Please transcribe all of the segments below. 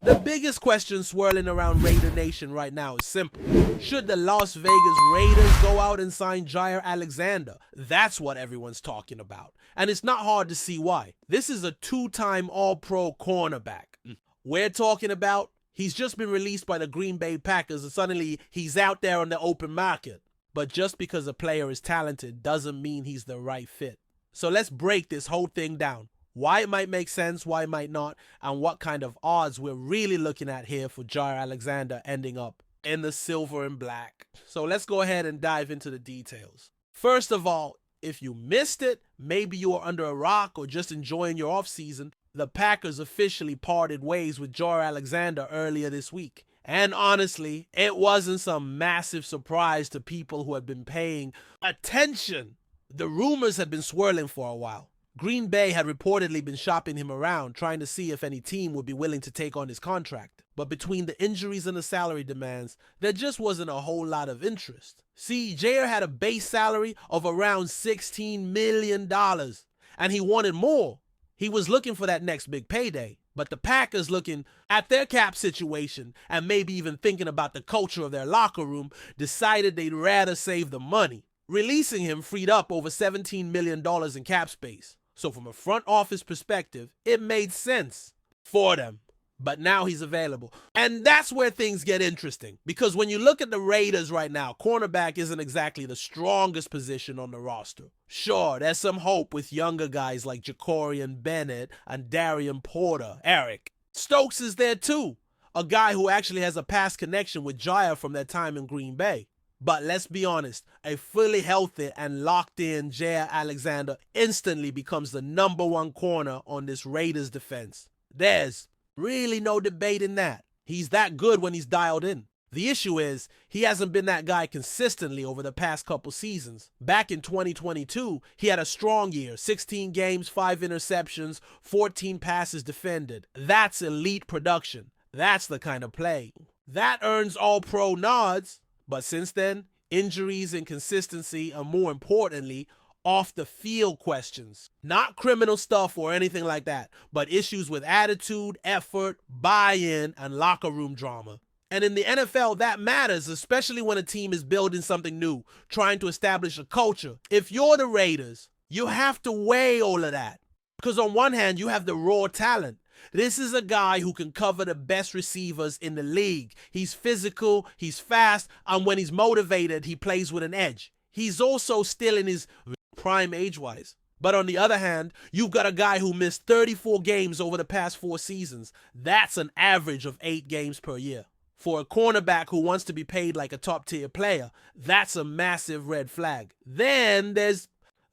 The biggest question swirling around Raider Nation right now is simple. Should the Las Vegas Raiders go out and sign Jaire Alexander? That's what everyone's talking about. And it's not hard to see why. This is a two-time All-Pro cornerback. We're talking about he's just been released by the Green Bay Packers and suddenly he's out there on the open market. But just because a player is talented doesn't mean he's the right fit. So let's break this whole thing down. Why it might make sense, why it might not, and what kind of odds we're really looking at here for Jaire Alexander ending up in the silver and black. So let's go ahead and dive into the details. First of all, if you missed it, maybe you are under a rock or just enjoying your offseason, the Packers officially parted ways with Jaire Alexander earlier this week. And honestly, it wasn't some massive surprise to people who had been paying attention. The rumors had been swirling for a while. Green Bay had reportedly been shopping him around, trying to see if any team would be willing to take on his contract. But between the injuries and the salary demands, there just wasn't a whole lot of interest. See, Jaire had a base salary of around $16 million, and he wanted more. He was looking for that next big payday. But the Packers, looking at their cap situation and maybe even thinking about the culture of their locker room, decided they'd rather save the money. Releasing him freed up over $17 million in cap space. So from a front office perspective, it made sense for them. But now he's available. And that's where things get interesting. Because when you look at the Raiders right now, cornerback isn't exactly the strongest position on the roster. Sure, there's some hope with younger guys like Jacorian Bennett and Darian Porter. Eric Stokes is there too, a guy who actually has a past connection with Jaire from their time in Green Bay. But let's be honest, a fully healthy and locked in Jaire Alexander instantly becomes the #1 corner on this Raiders defense. There's really no debating that. He's that good when he's dialed in. The issue is, he hasn't been that guy consistently over the past couple seasons. Back in 2022, he had a strong year, 16 games, 5 interceptions, 14 passes defended. That's elite production. That's the kind of play that earns all-pro nods. But since then, injuries, inconsistency, and more importantly, off-the-field questions. Not criminal stuff or anything like that, but issues with attitude, effort, buy-in, and locker room drama. And in the NFL, that matters, especially when a team is building something new, trying to establish a culture. If you're the Raiders, you have to weigh all of that. Because on one hand, you have the raw talent. This is a guy who can cover the best receivers in the league. He's physical, he's fast, and when he's motivated, he plays with an edge. He's also still in his prime age-wise. But on the other hand, you've got a guy who missed 34 games over the past 4 seasons. That's an average of 8 games per year. For a cornerback who wants to be paid like a top-tier player, that's a massive red flag. Then there's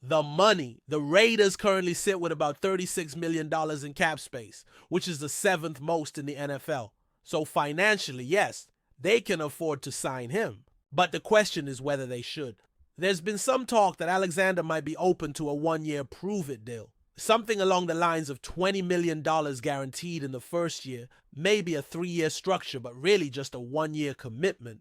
the money. The Raiders currently sit with about $36 million in cap space, which is the 7th most in the NFL. So financially, yes, they can afford to sign him. But the question is whether they should. There's been some talk that Alexander might be open to a 1-year prove-it deal. Something along the lines of $20 million guaranteed in the first year, maybe a 3-year structure, but really just a 1-year commitment.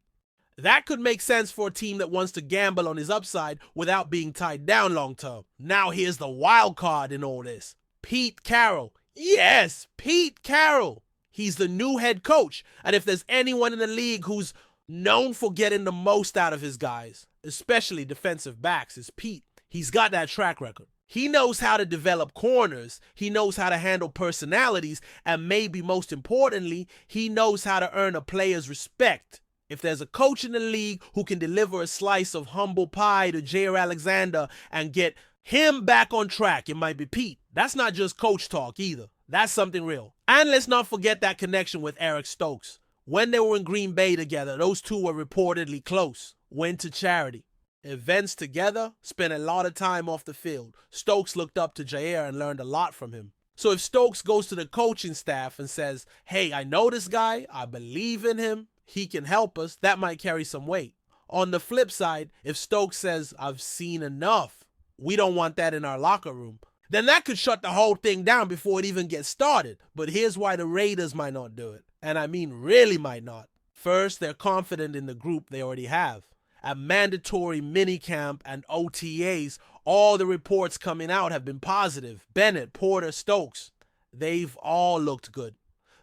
That could make sense for a team that wants to gamble on his upside without being tied down long term. Now here's the wild card in all this. Pete Carroll. Yes, Pete Carroll. He's the new head coach. And if there's anyone in the league who's known for getting the most out of his guys, especially defensive backs, is Pete. He's got that track record. He knows how to develop corners. He knows how to handle personalities. And maybe most importantly, he knows how to earn a player's respect. If there's a coach in the league who can deliver a slice of humble pie to Jaire Alexander and get him back on track, it might be Pete. That's not just coach talk either. That's something real. And let's not forget that connection with Eric Stokes. When they were in Green Bay together, those two were reportedly close. Went to charity events together, spent a lot of time off the field. Stokes looked up to Jaire and learned a lot from him. So if Stokes goes to the coaching staff and says, hey, I know this guy, I believe in him, he can help us, that might carry some weight. On the flip side, if Stokes says, I've seen enough, we don't want that in our locker room, then that could shut the whole thing down before it even gets started. But here's why the Raiders might not do it. And I mean really might not. First, they're confident in the group they already have. At mandatory minicamp and OTAs, all the reports coming out have been positive. Bennett, Porter, Stokes, they've all looked good.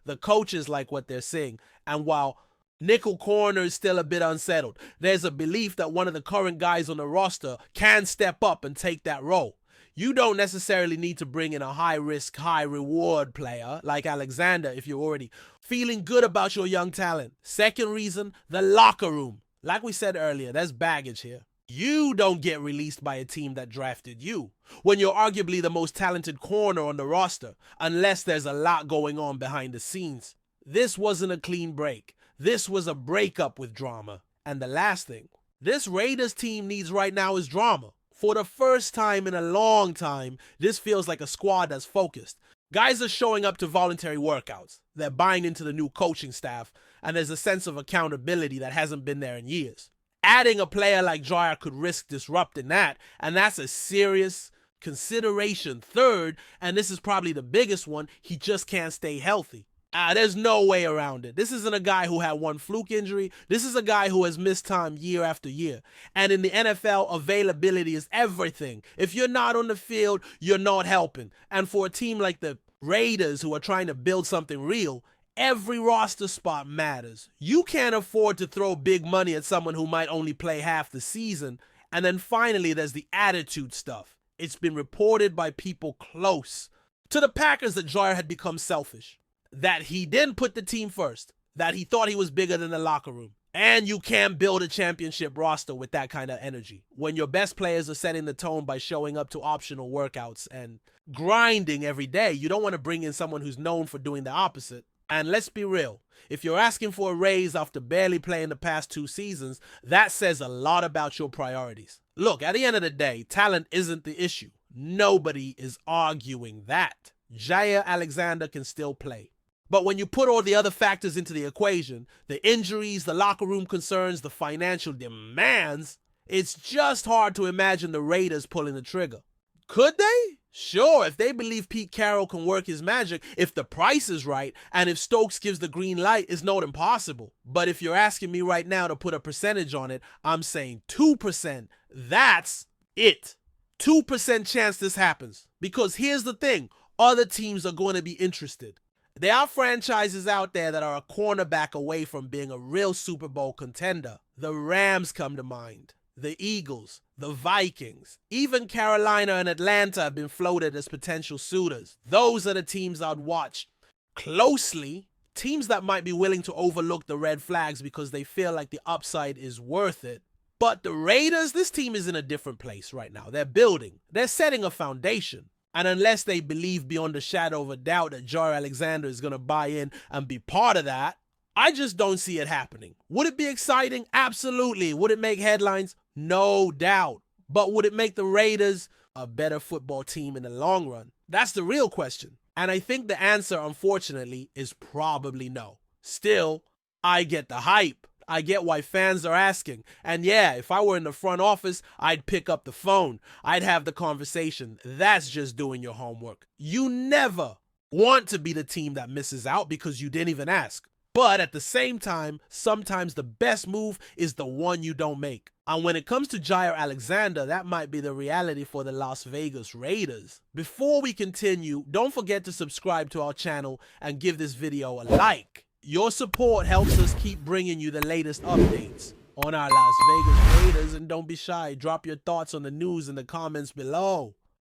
The coaches like what they're seeing. And while nickel corner is still a bit unsettled, there's a belief that one of the current guys on the roster can step up and take that role. You don't necessarily need to bring in a high-risk, high-reward player like Alexander if you're already feeling good about your young talent. Second reason, the locker room. Like we said earlier, there's baggage here. You don't get released by a team that drafted you when you're arguably the most talented corner on the roster, unless there's a lot going on behind the scenes. This wasn't a clean break. This was a breakup with drama. And the last thing, this Raiders team needs right now is drama. For the first time in a long time, this feels like a squad that's focused. Guys are showing up to voluntary workouts. They're buying into the new coaching staff, and there's a sense of accountability that hasn't been there in years. Adding a player like Jaire could risk disrupting that, and that's a serious consideration. Third, and this is probably the biggest one, he just can't stay healthy. There's no way around it. This isn't a guy who had one fluke injury. This is a guy who has missed time year after year. And in the NFL, availability is everything. If you're not on the field, you're not helping. And for a team like the Raiders who are trying to build something real, every roster spot matters. You can't afford to throw big money at someone who might only play half the season. And then finally, there's the attitude stuff. It's been reported by people close to the Packers that Jaire had become selfish, that he didn't put the team first, that he thought he was bigger than the locker room. And you can't build a championship roster with that kind of energy when your best players are setting the tone by showing up to optional workouts and grinding every day. You don't want to bring in someone who's known for doing the opposite. And let's be real, if you're asking for a raise after barely playing the past 2 seasons, that says a lot about your priorities. Look, at the end of the day, talent isn't the issue. Nobody is arguing that. Jaire Alexander can still play. But when you put all the other factors into the equation, the injuries, the locker room concerns, the financial demands, it's just hard to imagine the Raiders pulling the trigger. Could they? Sure, if they believe Pete Carroll can work his magic, if the price is right, and if Stokes gives the green light, it's not impossible. But if you're asking me right now to put a percentage on it, I'm saying 2%. That's it. 2% chance this happens. Because here's the thing, other teams are going to be interested. There are franchises out there that are a cornerback away from being a real Super Bowl contender. The Rams come to mind. The Eagles, the Vikings, even Carolina and Atlanta have been floated as potential suitors. Those are the teams I'd watch closely. Teams that might be willing to overlook the red flags because they feel like the upside is worth it. But the Raiders, this team is in a different place right now. They're building. They're setting a foundation. And unless they believe beyond a shadow of a doubt that Jaire Alexander is going to buy in and be part of that, I just don't see it happening. Would it be exciting? Absolutely. Would it make headlines? No doubt. But would it make the Raiders a better football team in the long run? That's the real question. And I think the answer, unfortunately, is probably no. Still, I get the hype. I get why fans are asking. And yeah, if I were in the front office, I'd pick up the phone. I'd have the conversation. That's just doing your homework. You never want to be the team that misses out because you didn't even ask. But at the same time, sometimes the best move is the one you don't make. And when it comes to Jaire Alexander, that might be the reality for the Las Vegas Raiders. Before we continue, don't forget to subscribe to our channel and give this video a like. Your support helps us keep bringing you the latest updates on our Las Vegas Raiders, and don't be shy. Drop your thoughts on the news in the comments below.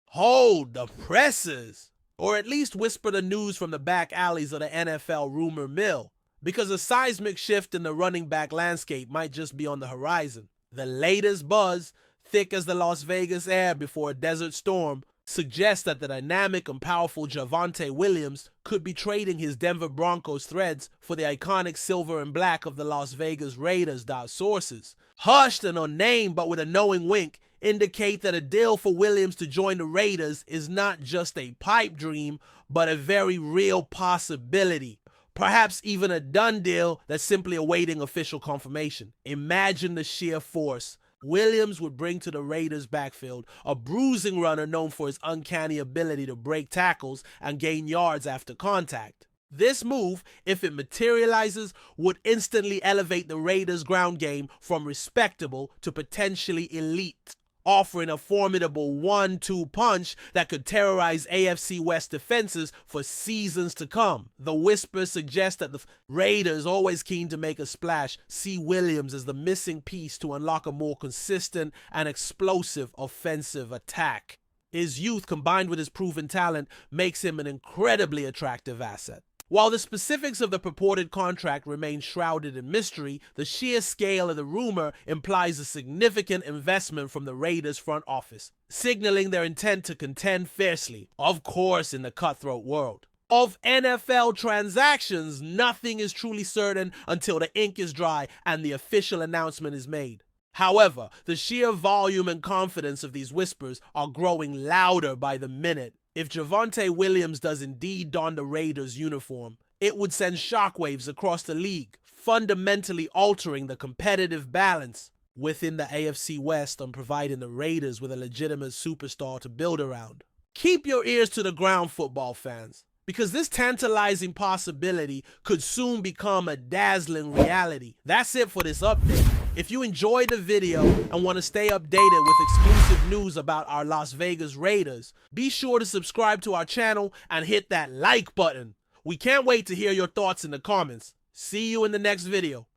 Hold the presses, or at least whisper the news from the back alleys of the NFL rumor mill, because a seismic shift in the running back landscape might just be on the horizon. The latest buzz, thick as the Las Vegas air before a desert storm, suggests that the dynamic and powerful Javonte Williams could be trading his Denver Broncos threads for the iconic silver and black of the Las Vegas Raiders. Sources, hushed and unnamed but with a knowing wink, indicate that a deal for Williams to join the Raiders is not just a pipe dream, but a very real possibility. Perhaps even a done deal that's simply awaiting official confirmation. Imagine the sheer force Williams would bring to the Raiders' backfield, a bruising runner known for his uncanny ability to break tackles and gain yards after contact. This move, if it materializes, would instantly elevate the Raiders' ground game from respectable to potentially elite. offering a formidable 1-2 punch that could terrorize AFC West defenses for seasons to come. The whispers suggest that the Raiders, always keen to make a splash, see Williams as the missing piece to unlock a more consistent and explosive offensive attack. His youth combined with his proven talent makes him an incredibly attractive asset. While the specifics of the purported contract remain shrouded in mystery, the sheer scale of the rumor implies a significant investment from the Raiders front office, signaling their intent to contend fiercely, of course in the cutthroat world. Of NFL transactions, nothing is truly certain until the ink is dry and the official announcement is made. However, the sheer volume and confidence of these whispers are growing louder by the minute. If Javonte Williams does indeed don the Raiders uniform, it would send shockwaves across the league, fundamentally altering the competitive balance within the AFC West and providing the Raiders with a legitimate superstar to build around. Keep your ears to the ground, football fans, because this tantalizing possibility could soon become a dazzling reality. That's it for this update. If you enjoyed the video and want to stay updated with exclusive news about our Las Vegas Raiders, be sure to subscribe to our channel and hit that like button. We can't wait to hear your thoughts in the comments. See you in the next video.